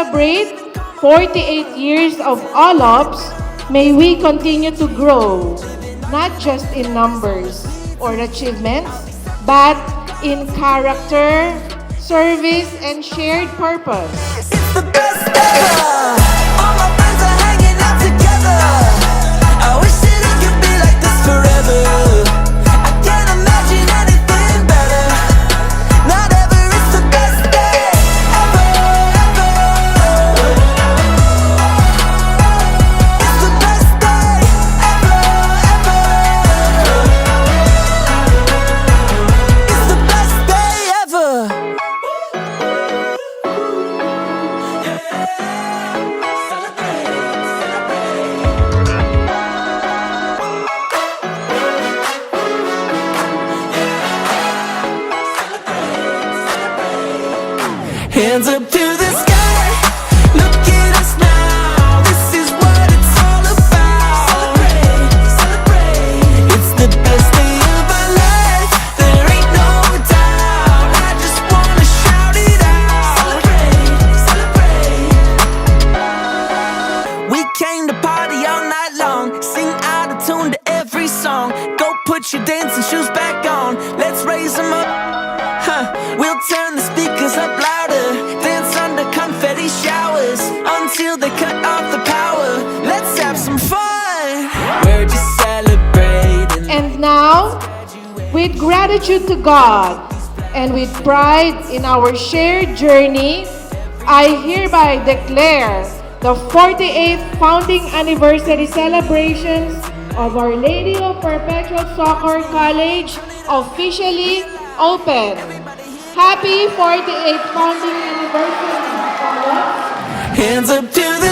celebrate 48 years of OLOPS, may we continue to grow, not just in numbers or achievements, but in character, service, and shared purpose. It's the best ever. All my friends are hanging out together. I wish that it could be like this forever. I can't imagine anything better. Not ever, it's the best day ever, ever. It's the best day ever, ever. It's the best day ever. Hands up to the sky, look at us now. This is what it's all about. Celebrate, celebrate. It's the best day of our life. There ain't no doubt. I just wanna shout it out. Celebrate, celebrate. We came to party all night long, sing out of tune to every song. Go put your dancing shoes back on. Let's raise them up. We'll turn the speakers up louder, dance under confetti showers until they cut off the power. Let's have some fun. We're just celebrating. And now, with gratitude to God and with pride in our shared journey, I hereby declare the 48th founding anniversary celebrations of Our Lady of Perpetual Soccer College officially open. Happy 48th founding anniversary, College. Hands up to the